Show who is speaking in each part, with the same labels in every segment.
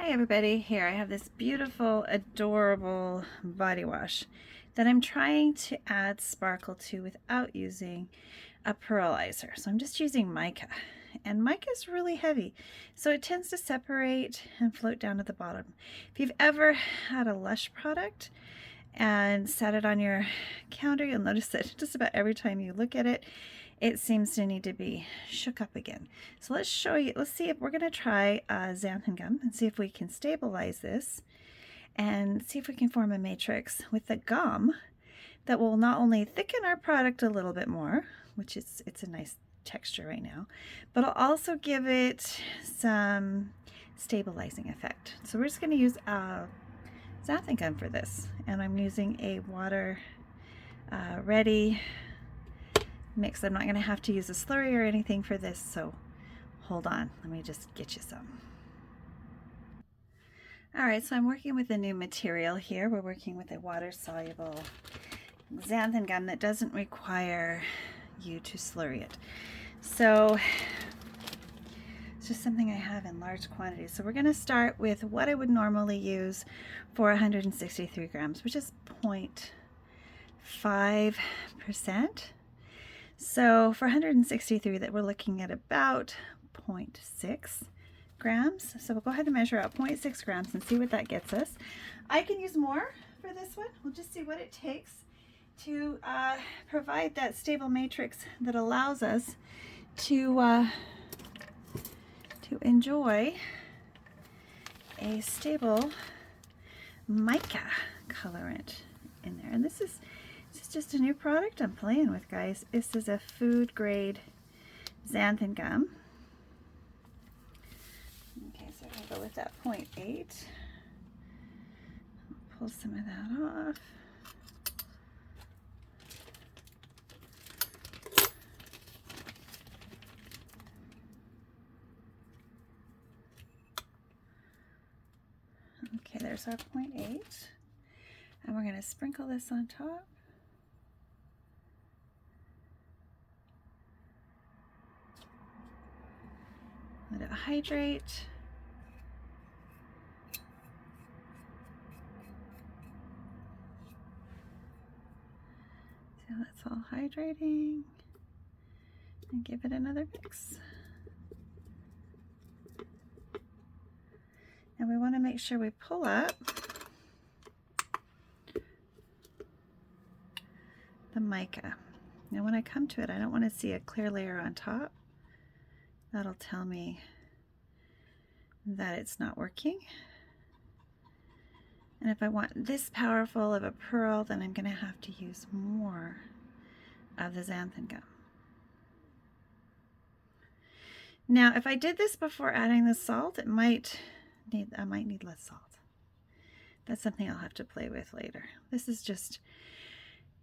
Speaker 1: Hi everybody, here I have this beautiful, adorable body wash that I'm trying to add sparkle to without using a pearlizer. So I'm just using mica, and mica is really heavy, so it tends to separate and float down to the bottom. If you've ever had a Lush product and set it on your counter, you'll notice that just about every time you look at it, it seems to need to be shook up again. So let's see if we're going to try xanthan gum and see if we can stabilize this and see if we can form a matrix with the gum that will not only thicken our product a little bit more, which it's a nice texture right now, but it'll also give it some stabilizing effect. So we're just going to use xanthan gum for this, and I'm using a water ready mix. I'm not going to have to use a slurry or anything for this, so hold on, let me just get you some. Alright, so I'm working with a new material here. We're working with a water-soluble xanthan gum that doesn't require you to slurry it. So it's just something I have in large quantities. So we're going to start with what I would normally use for 163 grams, which is 0.5%. So for 163, that we're looking at about 0.6 grams. So we'll go ahead and measure out 0.6 grams and see what that gets us. I can use more for this one. We'll just see what it takes to provide that stable matrix that allows us to enjoy a stable mica colorant in there. And this is just a new product I'm playing with, guys. This is a food grade xanthan gum. Okay, so I'll go with that 0.8. I'll pull some of that off. Okay, there's our 0.8. And we're going to sprinkle this on top. Let it hydrate. So that's all hydrating. And give it another mix. And we want to make sure we pull up the mica. Now when I come to it, I don't want to see a clear layer on top. That'll tell me that it's not working. And if I want this powerful of a pearl, then I'm going to have to use more of the xanthan gum. Now, if I did this before adding the salt, I might need less salt. That's something I'll have to play with later. This is just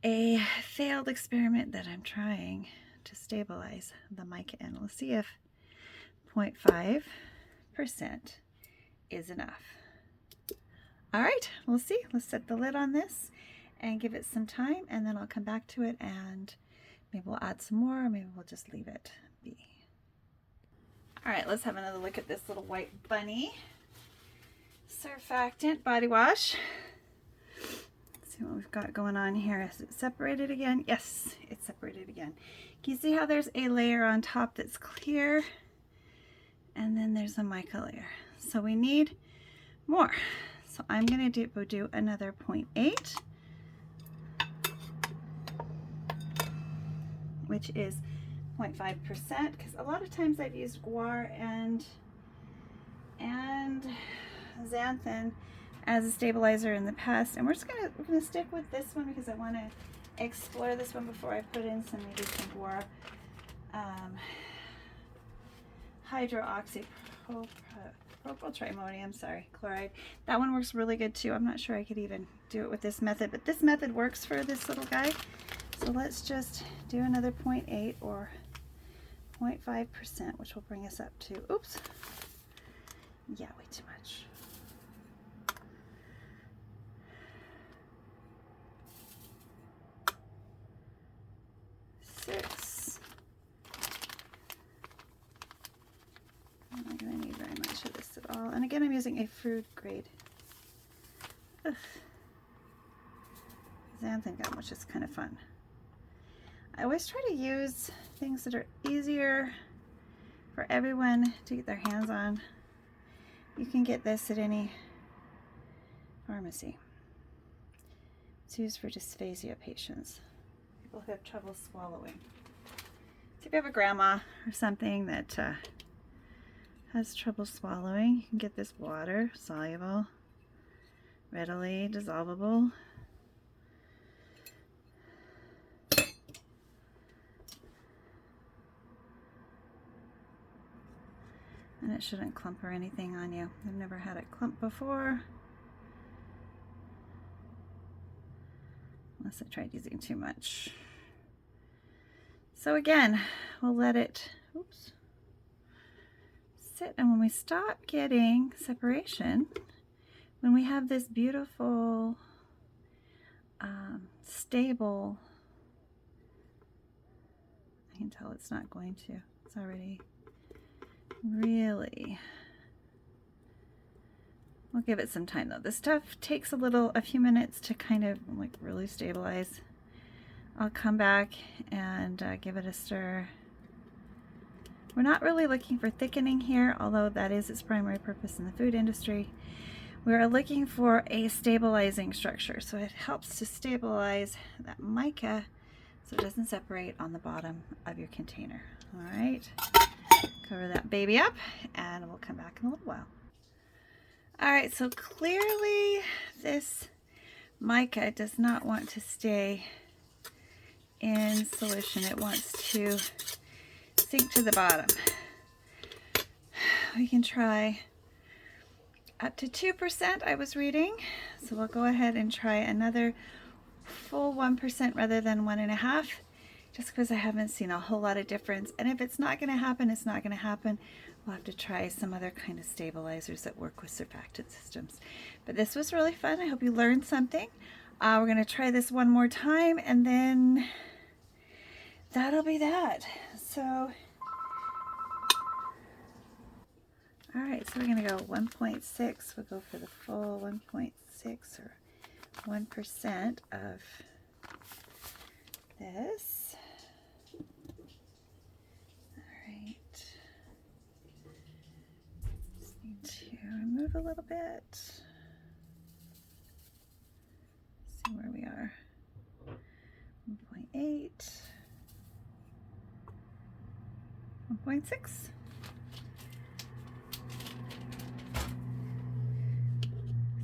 Speaker 1: a failed experiment that I'm trying to stabilize the mica in. We'll see if 0.5% is enough. All right, we'll see. Let's set the lid on this and give it some time, and then I'll come back to it and maybe we'll add some more, or maybe we'll just leave it be. All right, let's have another look at this little white bunny surfactant body wash. Let's see what we've got going on here. Is it separated again? Yes, it's separated again. Can you see how there's a layer on top that's clear? And then there's a mica layer. So we need more. So I'm going to do another 0.8, which is 0.5%, because a lot of times I've used guar and xanthan as a stabilizer in the past, and we're gonna stick with this one because I want to explore this one before I put in some guar hydroxypropyltrimonium, chloride. That one works really good too. I'm not sure I could even do it with this method, but this method works for this little guy. So let's just do another 0.8 or 0.5%, which will bring us up to, oops, yeah, way too much. Six. I'm not going to need very much of this at all. And again, I'm using a food grade xanthan gum, which is kind of fun. I always try to use things that are easier for everyone to get their hands on. You can get this at any pharmacy. It's used for dysphagia patients, people who have trouble swallowing. So if you have a grandma or something that has trouble swallowing, you can get this water, soluble, readily dissolvable. And it shouldn't clump or anything on you. I've never had it clump before. Unless I tried using too much. So again, we'll let it, oops, sit. And when we stop getting separation, when we have this beautiful, stable, I can tell it's not going to, it's already really, we'll give it some time though. This stuff takes a few minutes to kind of like really stabilize. I'll come back and give it a stir. We're not really looking for thickening here, although that is its primary purpose in the food industry. We are looking for a stabilizing structure, so it helps to stabilize that mica so it doesn't separate on the bottom of your container. All right, cover that baby up and we'll come back in a little while. All right, so clearly this mica does not want to stay in solution. It wants to sink to the bottom. We can try up to 2%, I was reading. So we'll go ahead and try another full 1% rather than 1.5, just because I haven't seen a whole lot of difference. And if it's not going to happen, it's not going to happen. We'll have to try some other kind of stabilizers that work with surfactant systems. But this was really fun. I hope you learned something. We're going to try this one more time, and then that'll be that. So, all right, so we're going to go 1.6. We'll go for the full 1.6 or 1% of this. All right. Just need to remove a little bit. See where we are. 1.8. 1.6.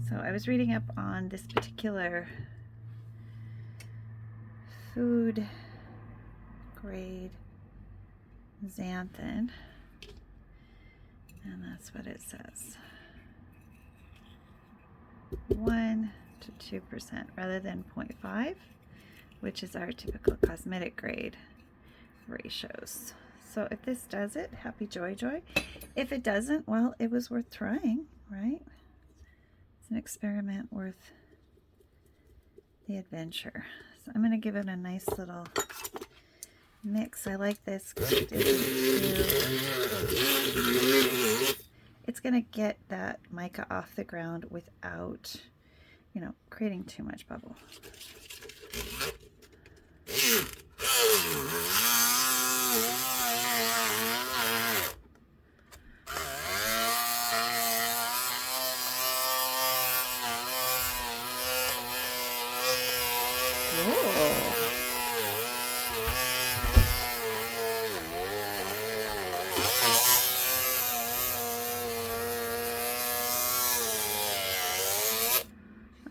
Speaker 1: So I was reading up on this particular food grade xanthan, and that's what it says. 1 to 2% rather than 0.5, which is our typical cosmetic grade ratios. So if this does it, happy joy joy. If it doesn't, well, it was worth trying, right? It's an experiment worth the adventure. So I'm going to give it a nice little mix. I like this because it's going to get that mica off the ground without, you know, creating too much bubble.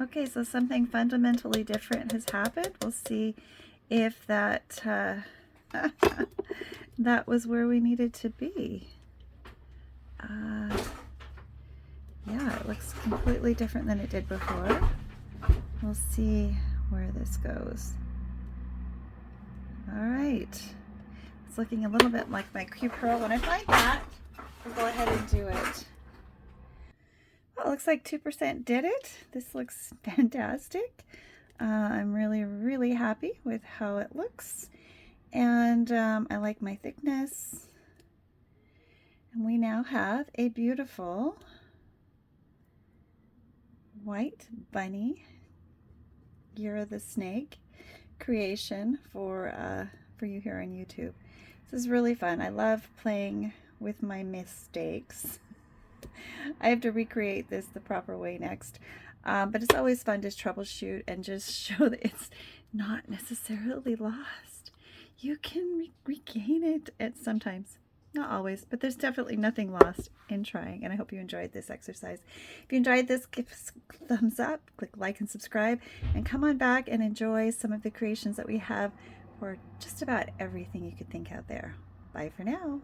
Speaker 1: Okay, so something fundamentally different has happened. We'll see if that that was where we needed to be. Yeah, it looks completely different than it did before. We'll see where this goes. All right, it's looking a little bit like my Q Pearl. When I find that, we'll go ahead and do it. Well, it looks like 2% did it. This looks fantastic. I'm really, really happy with how it looks. And I like my thickness. And we now have a beautiful white bunny, Year of the Snake creation for you here on YouTube. This is really fun. I love playing with my mistakes. I have to recreate this the proper way next. But it's always fun to troubleshoot and just show that it's not necessarily lost. You can regain it at sometimes. Not always, but there's definitely nothing lost in trying, and I hope you enjoyed this exercise. If you enjoyed this, give us a thumbs up, click like and subscribe, and come on back and enjoy some of the creations that we have for just about everything you could think out there. Bye for now.